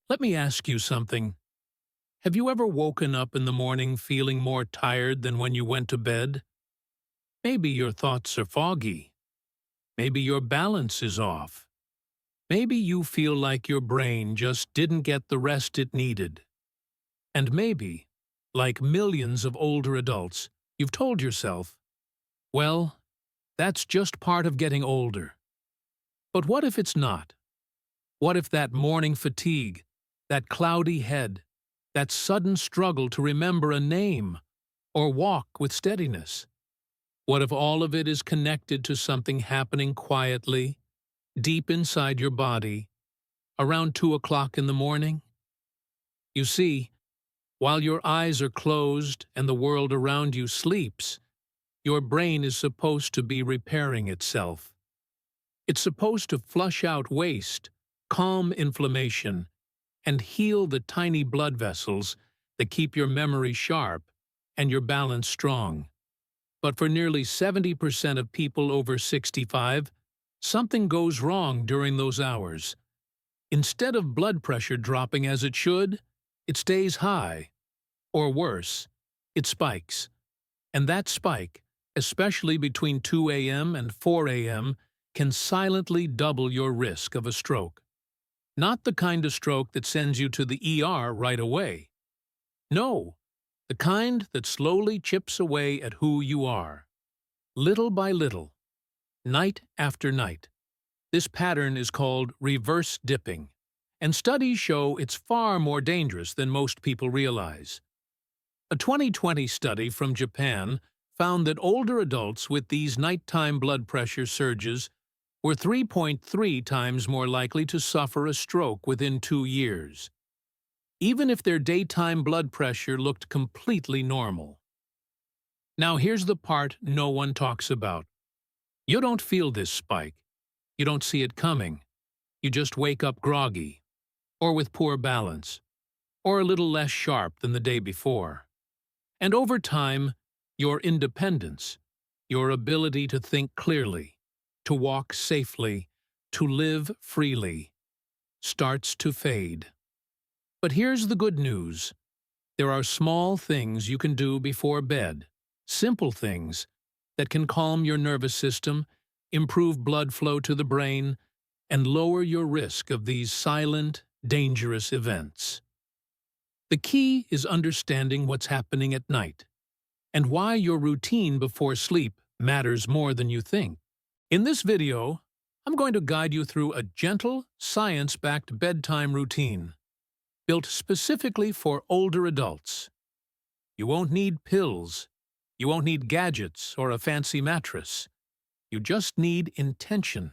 Let me ask you something. Have you ever woken up in the morning feeling more tired than when you went to bed? Maybe your thoughts are foggy. Maybe your balance is off. Maybe you feel like your brain just didn't get the rest it needed. And maybe, like millions of older adults, you've told yourself, well, that's just part of getting older. But what if it's not? What if that morning fatigue, that cloudy head, that sudden struggle to remember a name or walk with steadiness? What if all of it is connected to something happening quietly, deep inside your body, around 2 o'clock in the morning? You see, while your eyes are closed and the world around you sleeps, your brain is supposed to be repairing itself. It's supposed to flush out waste, calm inflammation, and heal the tiny blood vessels that keep your memory sharp and your balance strong. But for nearly 70% of people over 65, something goes wrong during those hours. Instead of blood pressure dropping as it should, it stays high. Or worse, it spikes. And that spike, especially between 2 a.m. and 4 a.m., can silently double your risk of a stroke. Not the kind of stroke that sends you to the ER right away. No, the kind that slowly chips away at who you are. Little by little, night after night. This pattern is called reverse dipping, and studies show it's far more dangerous than most people realize. A 2020 study from Japan found that older adults with these nighttime blood pressure surges were 3.3 times more likely to suffer a stroke within 2 years, even if their daytime blood pressure looked completely normal. Now here's the part no one talks about. You don't feel this spike. You don't see it coming. You just wake up groggy, or with poor balance, or a little less sharp than the day before. And over time, your independence, your ability to think clearly, to walk safely, to live freely, starts to fade. But here's the good news. There are small things you can do before bed, simple things that can calm your nervous system, improve blood flow to the brain, and lower your risk of these silent, dangerous events. The key is understanding what's happening at night, and why your routine before sleep matters more than you think. In this video, I'm going to guide you through a gentle, science-backed bedtime routine, built specifically for older adults. You won't need pills, you won't need gadgets or a fancy mattress. You just need intention.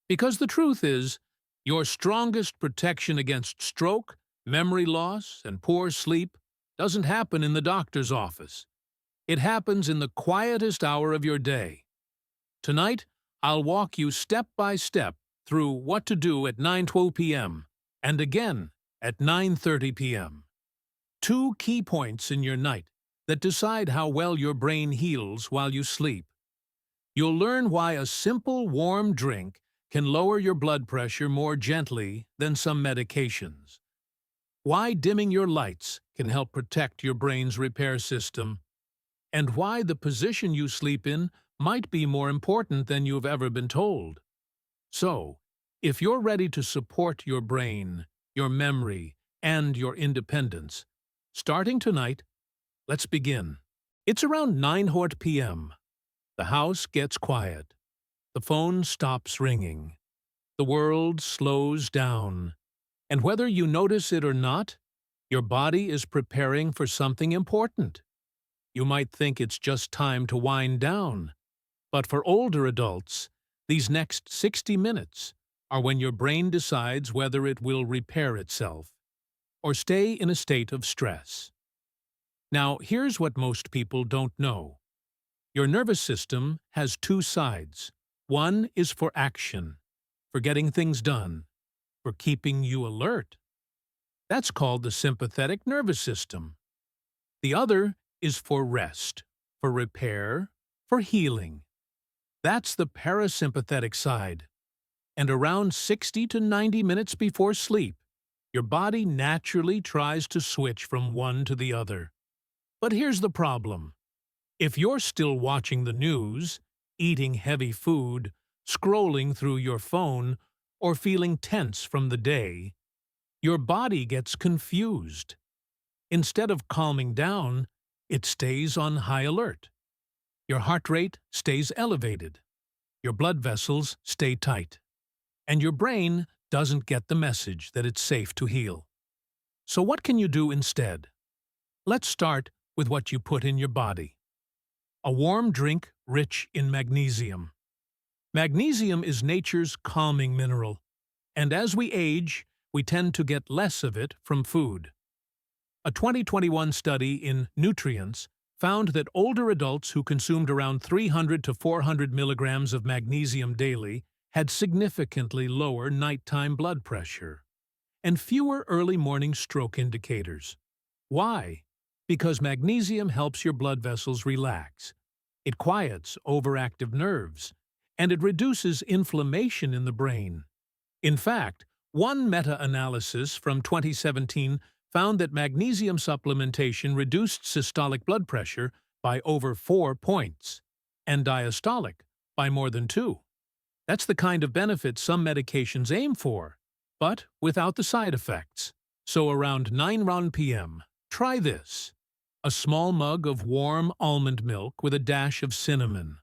Because the truth is, your strongest protection against stroke, memory loss, and poor sleep doesn't happen in the doctor's office. It happens in the quietest hour of your day. Tonight, I'll walk you step by step through what to do at 9:12 p.m. and again at 9:30 p.m. 2 key points in your night that decide how well your brain heals while you sleep. You'll learn why a simple warm drink can lower your blood pressure more gently than some medications. Why dimming your lights can help protect your brain's repair system, and why the position you sleep in might be more important than you've ever been told. So, if you're ready to support your brain, your memory, and your independence, starting tonight, let's begin. It's around 9:00 p.m. The house gets quiet. The phone stops ringing. The world slows down. And whether you notice it or not, your body is preparing for something important. You might think it's just time to wind down, but for older adults, these next 60 minutes are when your brain decides whether it will repair itself or stay in a state of stress. Now, here's what most people don't know. Your nervous system has 2 sides. One is for action, for getting things done, for keeping you alert. That's called the sympathetic nervous system. The other is for rest, for repair, for healing. That's the parasympathetic side. And around 60 to 90 minutes before sleep, Your body naturally tries to switch from one to the other. But here's the problem. If you're still watching the news, eating heavy food, scrolling through your phone, or feeling tense from the day, your body gets confused. Instead of calming down, it stays on high alert. Your heart rate stays elevated. Your blood vessels stay tight. And your brain doesn't get the message that it's safe to heal. So what can you do instead? Let's start with what you put in your body. A warm drink rich in magnesium. Magnesium is nature's calming mineral, and as we age, we tend to get less of it from food. A 2021 study in Nutrients found that older adults who consumed around 300 to 400 milligrams of magnesium daily had significantly lower nighttime blood pressure and fewer early morning stroke indicators. Why? Because magnesium helps your blood vessels relax. It quiets overactive nerves, and it reduces inflammation in the brain. In fact, one meta-analysis from 2017 found that magnesium supplementation reduced systolic blood pressure by over 4 points, and diastolic by more than 2. That's the kind of benefit some medications aim for, but without the side effects. So around 9 p.m., try this. A small mug of warm almond milk with a dash of cinnamon,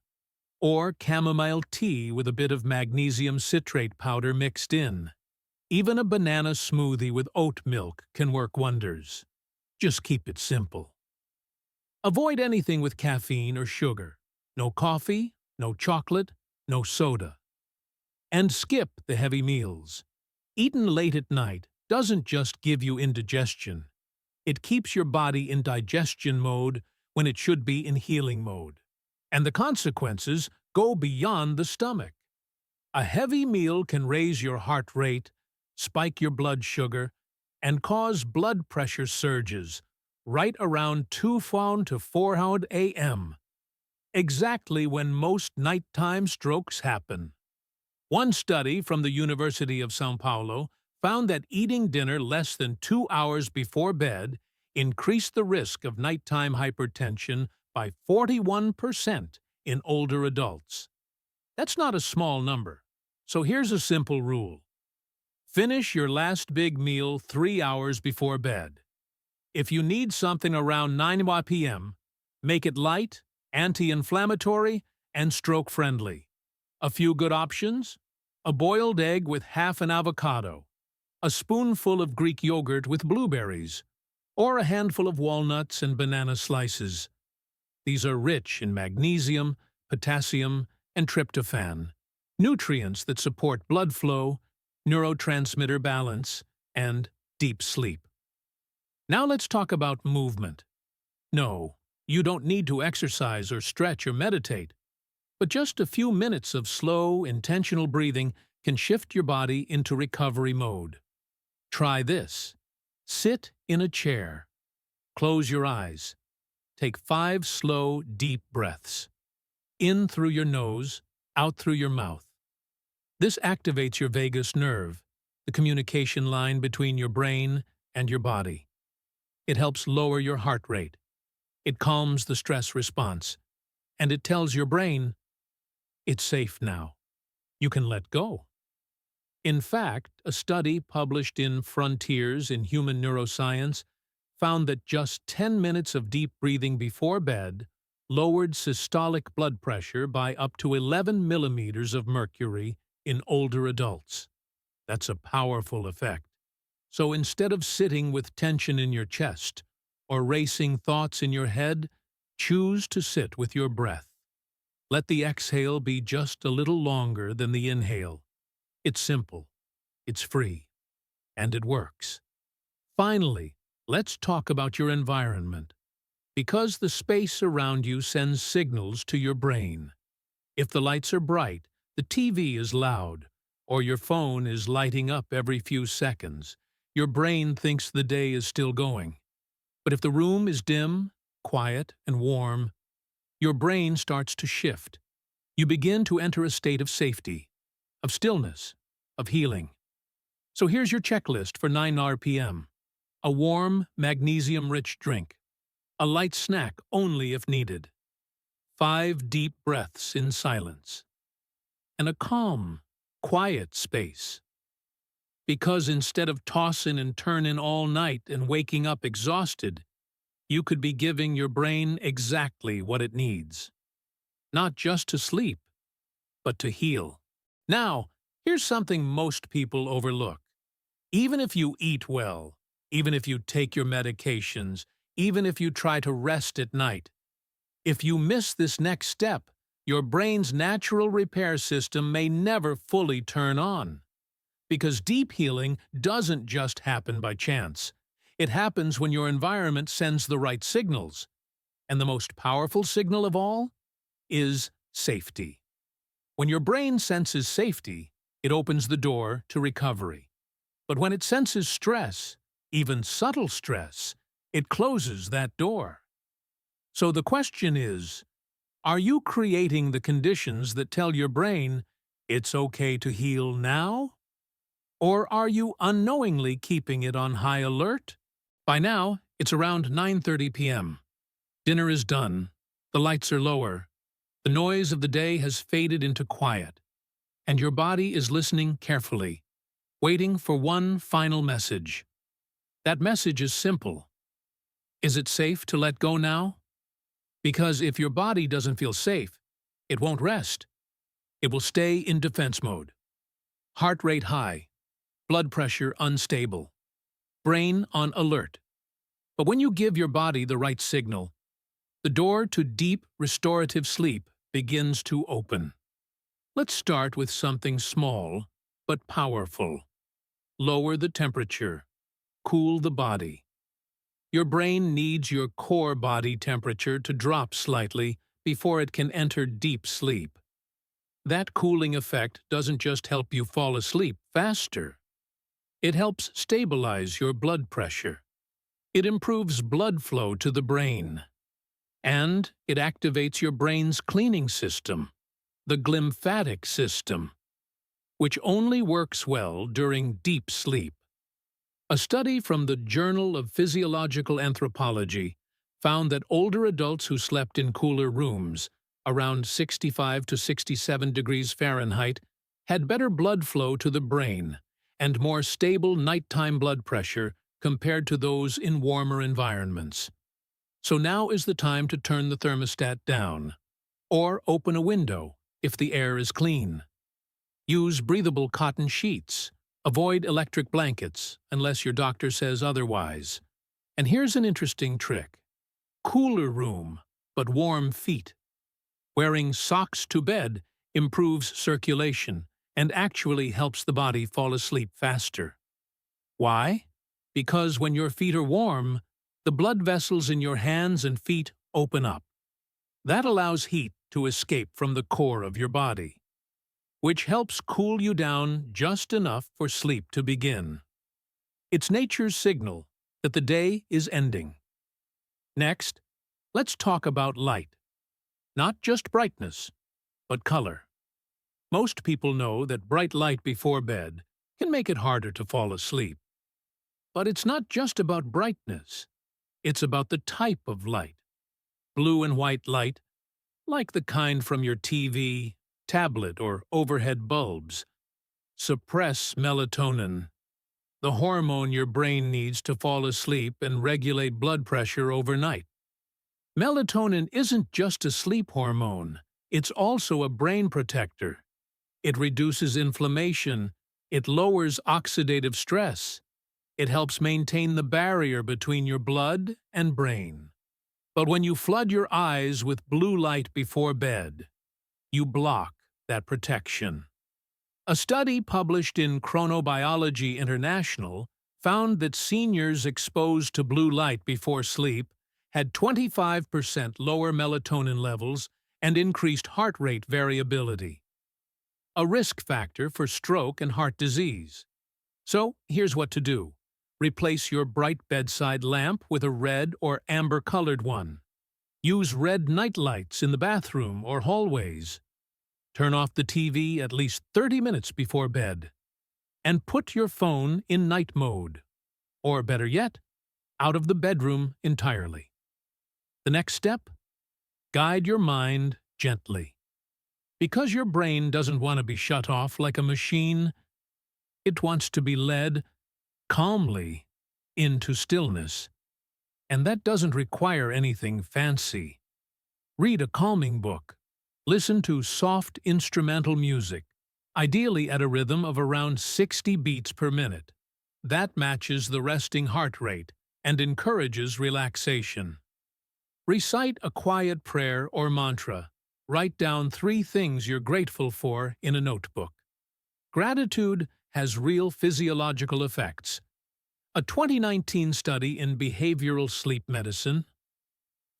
or chamomile tea with a bit of magnesium citrate powder mixed in. Even a banana smoothie with oat milk can work wonders. Just keep it simple. Avoid anything with caffeine or sugar. No coffee, no chocolate, no soda. And skip the heavy meals. Eaten late at night doesn't just give you indigestion. It keeps your body in digestion mode when it should be in healing mode. And the consequences go beyond the stomach. A heavy meal can raise your heart rate, spike your blood sugar, and cause blood pressure surges right around 2 to 4 a.m., exactly when most nighttime strokes happen. One study from the University of São Paulo found that eating dinner less than 2 hours before bed increased the risk of nighttime hypertension by 41% in older adults. That's not a small number. So here's a simple rule. Finish your last big meal 3 hours before bed. If you need something around 9 p.m., make it light, anti-inflammatory, and stroke-friendly. A few good options? A boiled egg with half an avocado, a spoonful of Greek yogurt with blueberries, or a handful of walnuts and banana slices. These are rich in magnesium, potassium, and tryptophan, nutrients that support blood flow, neurotransmitter balance, and deep sleep. Now let's talk about movement. No, you don't need to exercise or stretch or meditate, but just a few minutes of slow, intentional breathing can shift your body into recovery mode. Try this. Sit in a chair. Close your eyes. Take 5 slow, deep breaths. In through your nose, out through your mouth. This activates your vagus nerve, the communication line between your brain and your body. It helps lower your heart rate. It calms the stress response, and it tells your brain, it's safe now. You can let go. In fact, a study published in Frontiers in Human Neuroscience found that just 10 minutes of deep breathing before bed lowered systolic blood pressure by up to 11 millimeters of mercury in older adults. That's a powerful effect. So instead of sitting with tension in your chest or racing thoughts in your head, choose to sit with your breath. Let the exhale be just a little longer than the inhale. It's simple, it's free, and it works. Finally, let's talk about your environment. Because the space around you sends signals to your brain. If the lights are bright, the TV is loud, or your phone is lighting up every few seconds, your brain thinks the day is still going. But if the room is dim, quiet, and warm, your brain starts to shift. You begin to enter a state of safety, of stillness, of healing. So here's your checklist for 9 p.m. A warm, magnesium-rich drink. A light snack only if needed. 5 deep breaths in silence. And a calm, quiet space. Because instead of tossing and turning all night and waking up exhausted, you could be giving your brain exactly what it needs. Not just to sleep, but to heal. Now, here's something most people overlook. Even if you eat well, even if you take your medications, even if you try to rest at night, if you miss this next step, your brain's natural repair system may never fully turn on. Because deep healing doesn't just happen by chance. It happens when your environment sends the right signals. And the most powerful signal of all is safety. When your brain senses safety, it opens the door to recovery. But when it senses stress, even subtle stress, it closes that door. So the question is, are you creating the conditions that tell your brain it's okay to heal now? Or are you unknowingly keeping it on high alert? By now, it's around 9:30 p.m. Dinner is done, the lights are lower, the noise of the day has faded into quiet, and your body is listening carefully, waiting for one final message. That message is simple. Is it safe to let go now? Because if your body doesn't feel safe, it won't rest. It will stay in defense mode. Heart rate high, blood pressure unstable, brain on alert. But when you give your body the right signal, the door to deep, restorative sleep begins to open. Let's start with something small but powerful. Lower the temperature. Cool the body. Your brain needs your core body temperature to drop slightly before it can enter deep sleep. That cooling effect doesn't just help you fall asleep faster. It helps stabilize your blood pressure. It improves blood flow to the brain. And it activates your brain's cleaning system, the glymphatic system, which only works well during deep sleep. A study from the Journal of Physiological Anthropology found that older adults who slept in cooler rooms, around 65 to 67 degrees Fahrenheit, had better blood flow to the brain and more stable nighttime blood pressure compared to those in warmer environments. So now is the time to turn the thermostat down, or open a window if the air is clean. Use breathable cotton sheets. Avoid electric blankets unless your doctor says otherwise. And here's an interesting trick. Cooler room, but warm feet. Wearing socks to bed improves circulation and actually helps the body fall asleep faster. Why? Because when your feet are warm, the blood vessels in your hands and feet open up. That allows heat to escape from the core of your body, which helps cool you down just enough for sleep to begin. It's nature's signal that the day is ending. Next, let's talk about light. Not just brightness, but color. Most people know that bright light before bed can make it harder to fall asleep. But it's not just about brightness. It's about the type of light. Blue and white light, like the kind from your TV, tablet, or overhead bulbs, suppress melatonin, the hormone your brain needs to fall asleep and regulate blood pressure overnight. Melatonin isn't just a sleep hormone, it's also a brain protector. It reduces inflammation, it lowers oxidative stress, it helps maintain the barrier between your blood and brain. But when you flood your eyes with blue light before bed, you block that protection. A study published in Chronobiology International found that seniors exposed to blue light before sleep had 25% lower melatonin levels and increased heart rate variability, a risk factor for stroke and heart disease. So here's what to do. Replace your bright bedside lamp with a red or amber-colored one. Use red night lights in the bathroom or hallways. Turn off the TV at least 30 minutes before bed. and put your phone in night mode, or better yet, out of the bedroom entirely. The next step? Guide your mind gently. Because your brain doesn't want to be shut off like a machine, it wants to be led calmly into stillness. And that doesn't require anything fancy. Read a calming book. Listen to soft instrumental music, ideally at a rhythm of around 60 beats per minute. That matches the resting heart rate and encourages relaxation. Recite a quiet prayer or mantra. Write down 3 things you're grateful for in a notebook. Gratitude has real physiological effects. A 2019 study in behavioral sleep medicine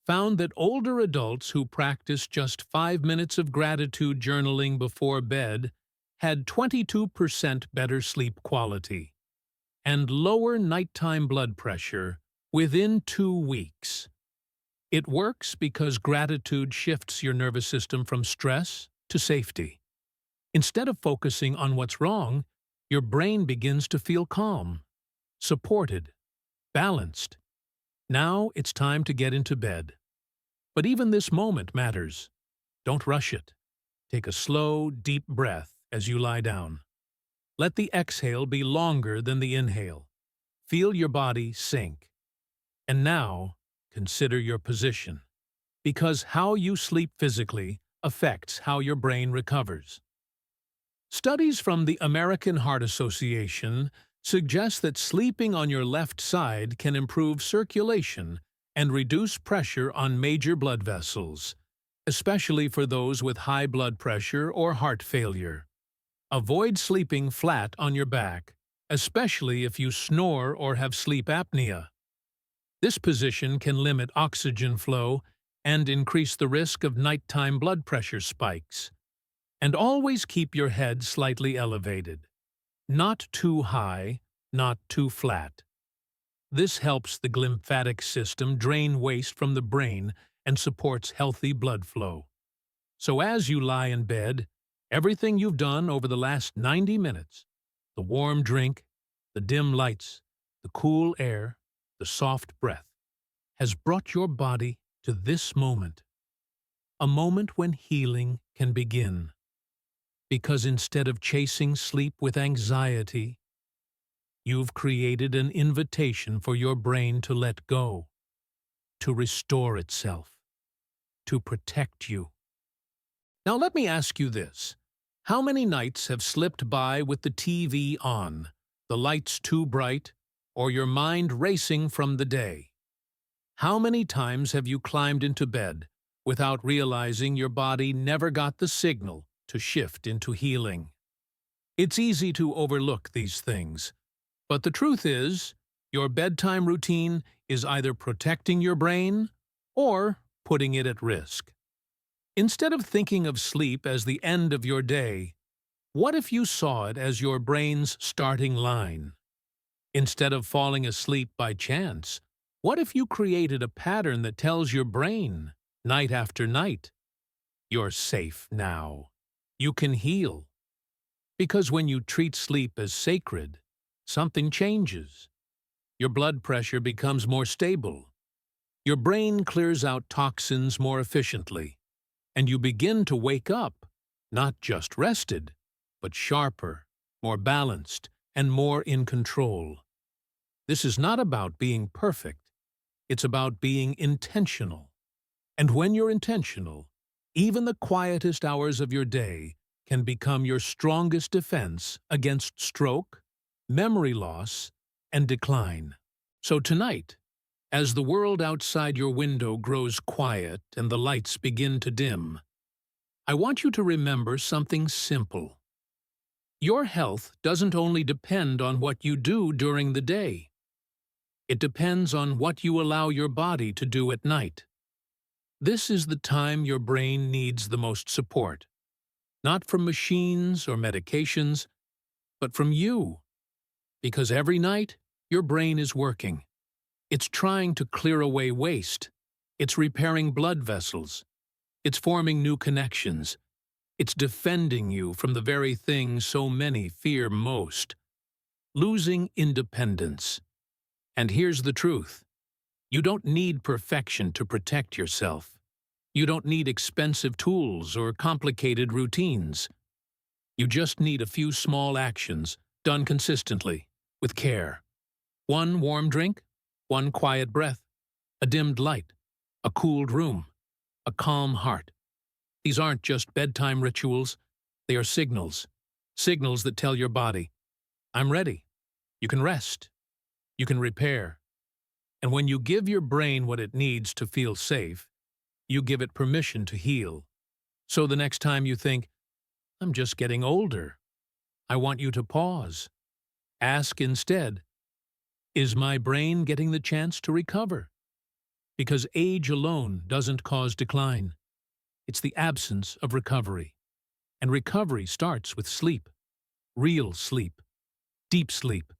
found that older adults who practiced just 5 minutes of gratitude journaling before bed had 22% better sleep quality and lower nighttime blood pressure within 2 weeks. It works because gratitude shifts your nervous system from stress to safety. Instead of focusing on what's wrong, your brain begins to feel calm, supported, balanced. Now it's time to get into bed. But even this moment matters. Don't rush it. Take a slow, deep breath as you lie down. Let the exhale be longer than the inhale. Feel your body sink. And now, consider your position. Because how you sleep physically affects how your brain recovers. Studies from the American Heart Association suggest that sleeping on your left side can improve circulation and reduce pressure on major blood vessels, especially for those with high blood pressure or heart failure. Avoid sleeping flat on your back, especially if you snore or have sleep apnea. This position can limit oxygen flow and increase the risk of nighttime blood pressure spikes. And always keep your head slightly elevated. Not too high, not too flat. This helps the lymphatic system drain waste from the brain and supports healthy blood flow. So as you lie in bed, everything you've done over the last 90 minutes, the warm drink, the dim lights, the cool air, the soft breath, has brought your body to this moment. A moment when healing can begin. Because instead of chasing sleep with anxiety, you've created an invitation for your brain to let go, to restore itself, to protect you. Now let me ask you this. How many nights have slipped by with the TV on, the lights too bright, or your mind racing from the day? How many times have you climbed into bed without realizing your body never got the signal to shift into healing? It's easy to overlook these things, but the truth is, your bedtime routine is either protecting your brain or putting it at risk. Instead of thinking of sleep as the end of your day, what if you saw it as your brain's starting line? Instead of falling asleep by chance, what if you created a pattern that tells your brain, night after night, you're safe now? You can heal. Because when you treat sleep as sacred, something changes. Your blood pressure becomes more stable. Your brain clears out toxins more efficiently. And you begin to wake up, not just rested, but sharper, more balanced, and more in control. This is not about being perfect. It's about being intentional. And when you're intentional, even the quietest hours of your day can become your strongest defense against stroke, memory loss, and decline. So tonight, as the world outside your window grows quiet and the lights begin to dim, I want you to remember something simple. Your health doesn't only depend on what you do during the day. It depends on what you allow your body to do at night. This is the time your brain needs the most support. Not from machines or medications, but from you. Because every night, your brain is working. It's trying to clear away waste. It's repairing blood vessels. It's forming new connections. It's defending you from the very thing so many fear most, losing independence. And here's the truth. You don't need perfection to protect yourself. You don't need expensive tools or complicated routines. You just need a few small actions done consistently, with care. One warm drink, one quiet breath, a dimmed light, a cooled room, a calm heart. These aren't just bedtime rituals, they are signals. Signals that tell your body, I'm ready. You can rest. You can repair. And when you give your brain what it needs to feel safe, you give it permission to heal. So the next time you think, I'm just getting older, I want you to pause. Ask instead, is my brain getting the chance to recover? Because age alone doesn't cause decline. It's the absence of recovery. And recovery starts with sleep. Real sleep. Deep sleep.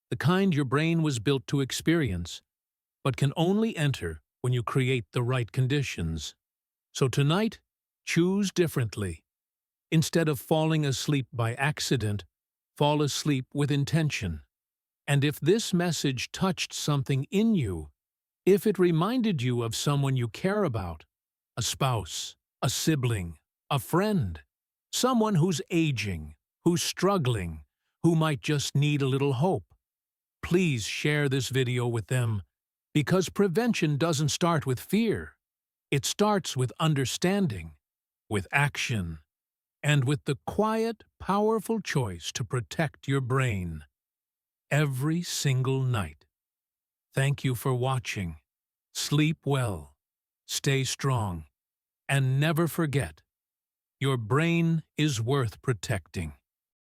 The kind your brain was built to experience, but can only enter when you create the right conditions. So tonight, choose differently. Instead of falling asleep by accident, fall asleep with intention. And if this message touched something in you, if it reminded you of someone you care about, a spouse, a sibling, a friend, someone who's aging, who's struggling, who might just need a little hope, please share this video with them, because prevention doesn't start with fear. It starts with understanding, with action, and with the quiet, powerful choice to protect your brain every single night. Thank you for watching. Sleep well, stay strong, and never forget, your brain is worth protecting.